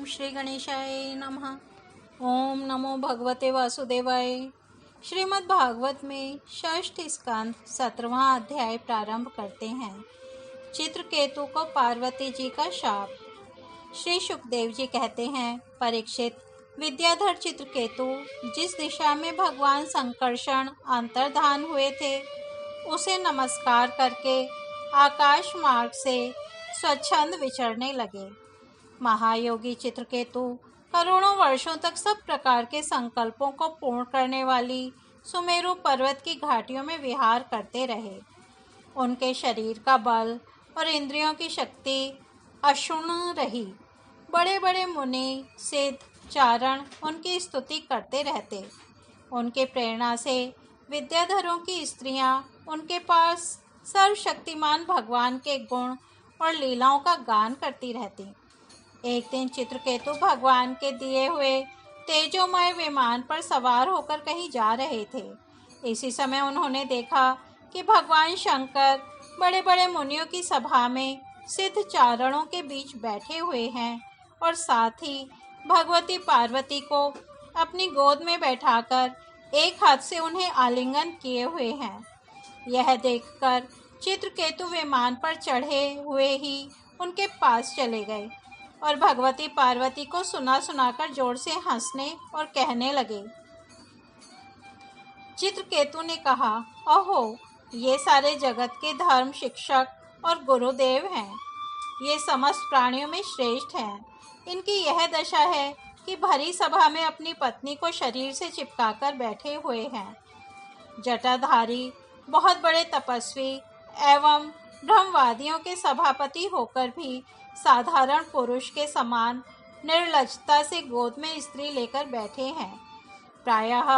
श्री गणेशाय नमः। ओम नमो भगवते वासुदेवाय। श्रीमद् भागवत में षष्ठ स्कंद 17वां अध्याय प्रारंभ करते हैं। चित्रकेतु को पार्वती जी का शाप। श्री सुखदेव जी कहते हैं, परीक्षित, विद्याधर चित्रकेतु जिस दिशा में भगवान संकर्षण अंतर्धान हुए थे उसे नमस्कार करके आकाश मार्ग से स्वच्छंद विचरने लगे। महायोगी चित्रकेतु करोड़ों वर्षों तक सब प्रकार के संकल्पों को पूर्ण करने वाली सुमेरु पर्वत की घाटियों में विहार करते रहे। उनके शरीर का बल और इंद्रियों की शक्ति अक्षुण्ण रही। बड़े बड़े मुनि, सिद्ध, चारण उनकी स्तुति करते रहते। उनके प्रेरणा से विद्याधरों की स्त्रियां उनके पास सर्वशक्तिमान भगवान के गुण और लीलाओं का गान करती रहती। एक दिन चित्रकेतु भगवान के दिए हुए तेजोमय विमान पर सवार होकर कहीं जा रहे थे। इसी समय उन्होंने देखा कि भगवान शंकर बड़े बड़े मुनियों की सभा में सिद्ध चारणों के बीच बैठे हुए हैं और साथ ही भगवती पार्वती को अपनी गोद में बैठाकर एक हाथ से उन्हें आलिंगन किए हुए हैं। यह देखकर चित्रकेतु विमान पर चढ़े हुए ही उनके पास चले गए और भगवती पार्वती को सुना सुनाकर जोर से हंसने और कहने लगे। चित्रकेतु ने कहा, ओहो, ये सारे जगत के धर्म शिक्षक और गुरुदेव हैं। ये समस्त प्राणियों में श्रेष्ठ हैं। इनकी यह दशा है कि भरी सभा में अपनी पत्नी को शरीर से चिपकाकर बैठे हुए हैं। जटाधारी बहुत बड़े तपस्वी एवं ब्रह्मवादियों के सभापति होकर भी साधारण पुरुष के समान निर्लज्जता से गोद में स्त्री लेकर बैठे हैं। प्रायः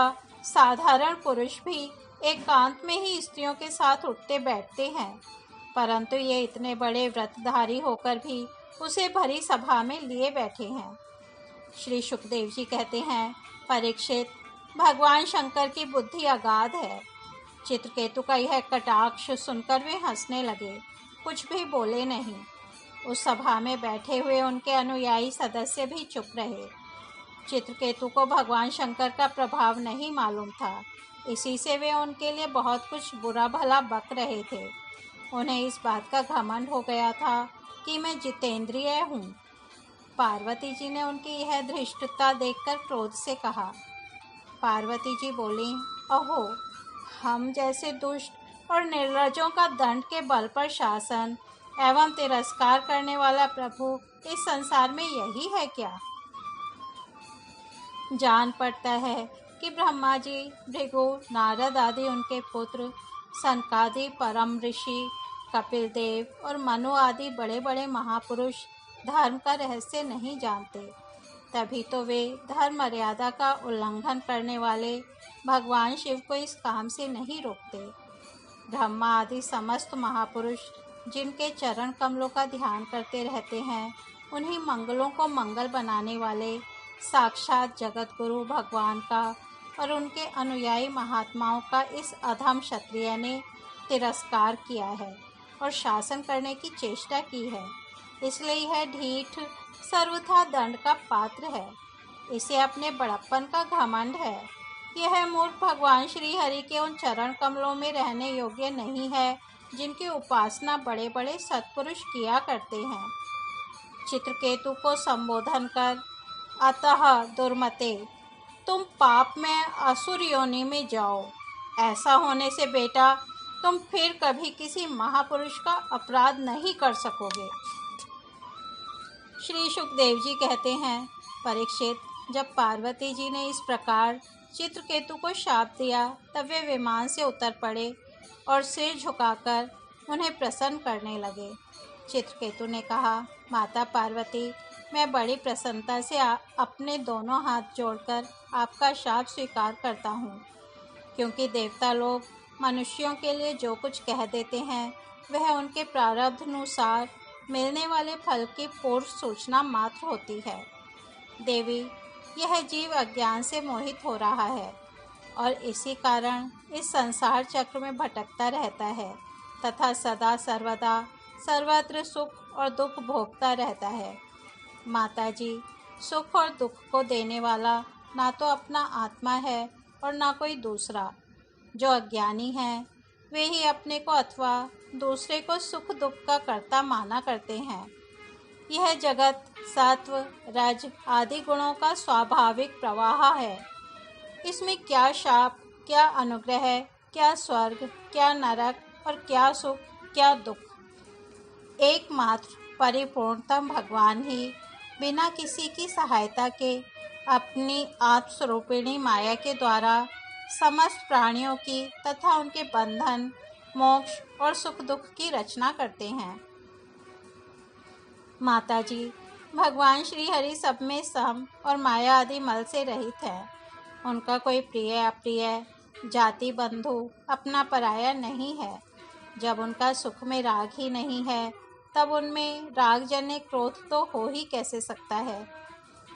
साधारण पुरुष भी एकांत में ही स्त्रियों के साथ उठते बैठते हैं, परंतु ये इतने बड़े व्रतधारी होकर भी उसे भरी सभा में लिए बैठे हैं। श्री सुखदेव जी कहते हैं, परीक्षित, भगवान शंकर की बुद्धि अगाध है। चित्रकेतु का यह कटाक्ष सुनकर वे हंसने लगे, कुछ भी बोले नहीं। उस सभा में बैठे हुए उनके अनुयायी सदस्य भी चुप रहे। चित्रकेतु को भगवान शंकर का प्रभाव नहीं मालूम था, इसी से वे उनके लिए बहुत कुछ बुरा भला बक रहे थे। उन्हें इस बात का घमंड हो गया था कि मैं जितेंद्रिय हूँ। पार्वती जी ने उनकी यह धृष्टता देखकर क्रोध से कहा। पार्वती जी बोली, अहो, हम जैसे दुष्ट और निर्लज्जों का दंड के बल पर शासन एवं तिरस्कार करने वाला प्रभु इस संसार में यही है क्या? जान पड़ता है कि ब्रह्मा जी, भृगु, नारद आदि उनके पुत्र, सनकादि परम ऋषि, कपिल देव और मनु आदि बड़े बड़े महापुरुष धर्म का रहस्य नहीं जानते। तभी तो वे धर्म मर्यादा का उल्लंघन करने वाले भगवान शिव को इस काम से नहीं रोकते। ब्रह्मा आदि समस्त महापुरुष जिनके चरण कमलों का ध्यान करते रहते हैं, उन्हीं मंगलों को मंगल बनाने वाले साक्षात जगत गुरु भगवान का और उनके अनुयायी महात्माओं का इस अधम क्षत्रिय ने तिरस्कार किया है और शासन करने की चेष्टा की है। इसलिए यह ढीठ सर्वथा दंड का पात्र है। इसे अपने बड़प्पन का घमंड है। यह मूर्ख भगवान श्री हरि के उन चरण कमलों में रहने योग्य नहीं है जिनकी उपासना बड़े बड़े सत्पुरुष किया करते हैं। चित्रकेतु को संबोधन कर, अतः दुर्मते, तुम पाप में असुर योनि में जाओ। ऐसा होने से बेटा तुम फिर कभी किसी महापुरुष का अपराध नहीं कर सकोगे। श्री सुखदेव जी कहते हैं, परीक्षित, जब पार्वती जी ने इस प्रकार चित्रकेतु को शाप दिया तब वे विमान से उतर पड़े और सिर झुकाकर उन्हें प्रसन्न करने लगे। चित्रकेतु ने कहा, माता पार्वती, मैं बड़ी प्रसन्नता से अपने दोनों हाथ जोड़कर आपका शाप स्वीकार करता हूँ, क्योंकि देवता लोग मनुष्यों के लिए जो कुछ कह देते हैं वह उनके प्रारब्ध अनुसार मिलने वाले फल की पूर्व सूचना मात्र होती है। देवी, यह जीव अज्ञान से मोहित हो रहा है और इसी कारण इस संसार चक्र में भटकता रहता है तथा सदा सर्वदा सर्वत्र सुख और दुख भोगता रहता है। माताजी, सुख और दुख को देने वाला ना तो अपना आत्मा है और ना कोई दूसरा। जो अज्ञानी हैं वे ही अपने को अथवा दूसरे को सुख दुख का कर्ता माना करते हैं। यह जगत सत्व रज आदि गुणों का स्वाभाविक प्रवाह है। इसमें क्या शाप, क्या अनुग्रह, क्या स्वर्ग, क्या नरक और क्या सुख, क्या दुख। एकमात्र परिपूर्णतम भगवान ही बिना किसी की सहायता के अपनी आत्मस्वरूपिणी माया के द्वारा समस्त प्राणियों की तथा उनके बंधन, मोक्ष और सुख दुख की रचना करते हैं। माताजी, भगवान श्री हरि सब में सम और माया आदि मल से रहित है। उनका कोई प्रिय अप्रिय, जाति बंधु, अपना पराया नहीं है। जब उनका सुख में राग ही नहीं है तब उनमें रागजन्य क्रोध तो हो ही कैसे सकता है।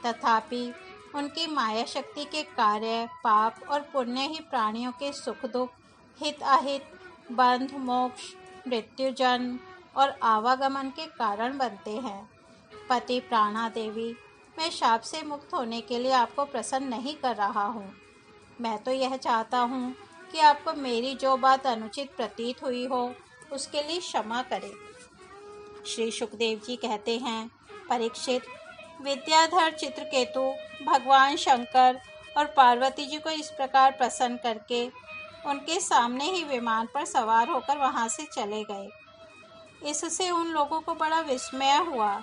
तथापि उनकी माया शक्ति के कार्य पाप और पुण्य ही प्राणियों के सुख दुख, हित अहित, बंध मोक्ष, मृत्यु जन्म और आवागमन के कारण बनते हैं। पति प्राणा देवी, मैं शाप से मुक्त होने के लिए आपको प्रसन्न नहीं कर रहा हूँ। मैं तो यह चाहता हूँ कि आपको मेरी जो बात अनुचित प्रतीत हुई हो उसके लिए क्षमा करें। श्री सुखदेव जी कहते हैं, परीक्षित, विद्याधर चित्रकेतु भगवान शंकर और पार्वती जी को इस प्रकार प्रसन्न करके उनके सामने ही विमान पर सवार होकर वहां से चले गए। इससे उन लोगों को बड़ा विस्मय हुआ।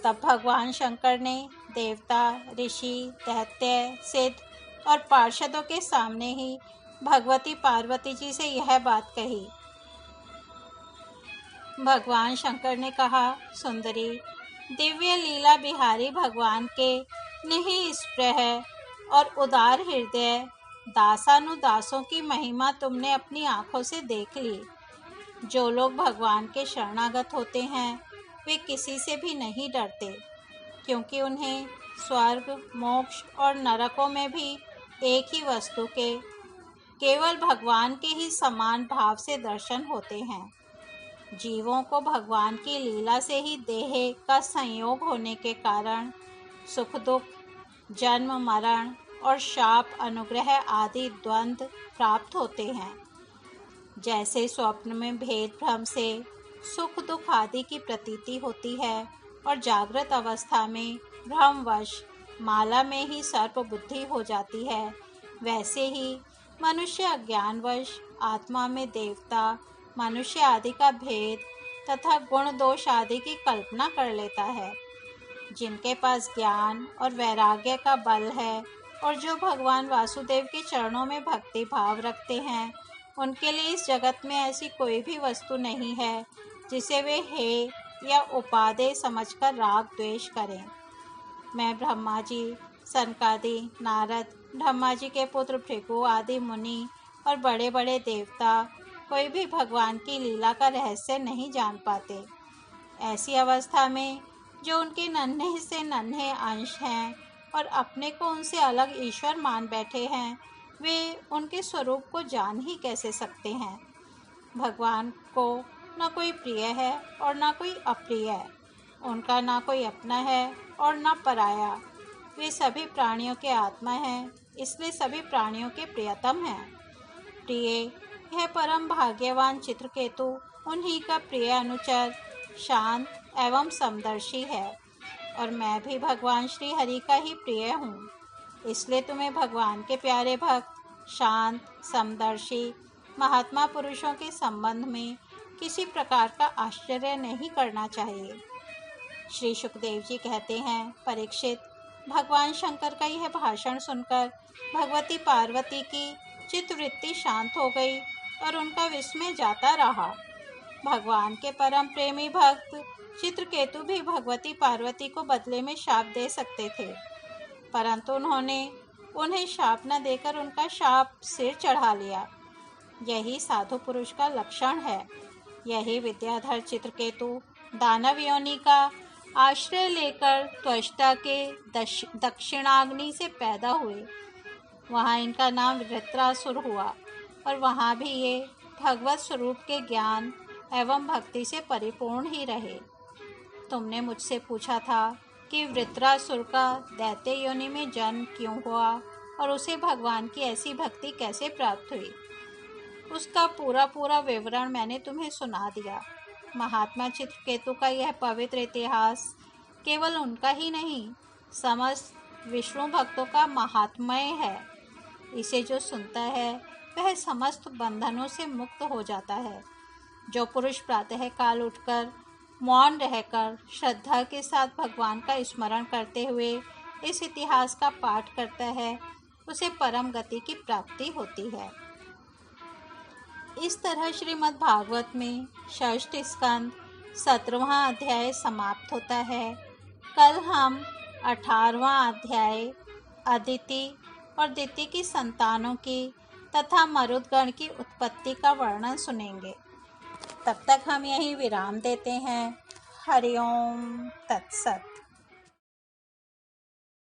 तब भगवान शंकर ने देवता, ऋषि, दैत्य, सिद्ध और पार्षदों के सामने ही भगवती पार्वती जी से यह बात कही। भगवान शंकर ने कहा, सुंदरी, दिव्य लीला बिहारी भगवान के निःस्पृह और उदार हृदय दासानुदासों की महिमा तुमने अपनी आंखों से देख ली। जो लोग भगवान के शरणागत होते हैं वे किसी से भी नहीं डरते, क्योंकि उन्हें स्वर्ग, मोक्ष और नरकों में भी एक ही वस्तु के केवल भगवान के ही समान भाव से दर्शन होते हैं। जीवों को भगवान की लीला से ही देह का संयोग होने के कारण सुख दुख, जन्म मरण और शाप अनुग्रह आदि द्वंद्व प्राप्त होते हैं। जैसे स्वप्न में भेद भ्रम से सुख दुख आदि की प्रतीति होती है और जागृत अवस्था में भ्रमवश माला में ही सर्प बुद्धि हो जाती है, वैसे ही मनुष्य अज्ञानवश आत्मा में देवता, मनुष्य आदि का भेद तथा गुण दोष आदि की कल्पना कर लेता है। जिनके पास ज्ञान और वैराग्य का बल है और जो भगवान वासुदेव के चरणों में भक्ति भाव रखते हैं, उनके लिए इस जगत में ऐसी कोई भी वस्तु नहीं है जिसे वे हे या उपादेय समझकर राग द्वेष करें। मैं ब्रह्मा जी, सनकादि, नारद, ब्रह्मा जी के पुत्र भृगु आदि मुनि और बड़े बड़े देवता कोई भी भगवान की लीला का रहस्य नहीं जान पाते। ऐसी अवस्था में जो उनके नन्हे से नन्हे अंश हैं और अपने को उनसे अलग ईश्वर मान बैठे हैं, वे उनके स्वरूप को जान ही कैसे सकते हैं। भगवान को न कोई प्रिय है और न कोई अप्रिय है। उनका ना कोई अपना है और न पराया। वे सभी प्राणियों के आत्मा हैं, इसलिए सभी प्राणियों के प्रियतम हैं। प्रिय, यह परम भाग्यवान चित्रकेतु उन्हीं का प्रिय अनुचर, शांत एवं समदर्शी है और मैं भी भगवान श्री हरि का ही प्रिय हूँ। इसलिए तुम्हें भगवान के प्यारे भक्त, शांत, समदर्शी महात्मा पुरुषों के संबंध में किसी प्रकार का आश्चर्य नहीं करना चाहिए। श्री सुखदेव जी कहते हैं, परीक्षित, भगवान शंकर का यह भाषण सुनकर भगवती पार्वती की चित्तवृत्ति शांत हो गई और उनका विस्मय जाता रहा। भगवान के परम प्रेमी भक्त चित्रकेतु भी भगवती पार्वती को बदले में शाप दे सकते थे, परंतु उन्होंने उन्हें शाप न देकर उनका शाप सिर चढ़ा लिया। यही साधु पुरुष का लक्षण है। यही विद्याधर चित्रकेतु दानव योनि का आश्रय लेकर त्वष्टा के दक्षिणाग्नि से पैदा हुए। वहाँ इनका नाम वृत्रासुर हुआ और वहाँ भी ये भगवत स्वरूप के ज्ञान एवं भक्ति से परिपूर्ण ही रहे। तुमने मुझसे पूछा था कि वृत्रासुर का दैत्य योनि में जन्म क्यों हुआ और उसे भगवान की ऐसी भक्ति कैसे प्राप्त हुई, उसका पूरा विवरण मैंने तुम्हें सुना दिया। महात्मा चित्रकेतु का यह पवित्र इतिहास केवल उनका ही नहीं, समस्त विष्णु भक्तों का महात्म्य है। इसे जो सुनता है वह समस्त बंधनों से मुक्त हो जाता है। जो पुरुष प्रातः काल उठकर मौन रहकर श्रद्धा के साथ भगवान का स्मरण करते हुए इस इतिहास का पाठ करता है, उसे परम गति की प्राप्ति होती है। इस तरह श्रीमद् भागवत में षष्ठ स्कंद 17वां अध्याय समाप्त होता है। कल हम 18वां अध्याय अदिति और दिति की संतानों की तथा मरुदगण की उत्पत्ति का वर्णन सुनेंगे। तब तक हम यहीं विराम देते हैं। हरि ओम तत्सत।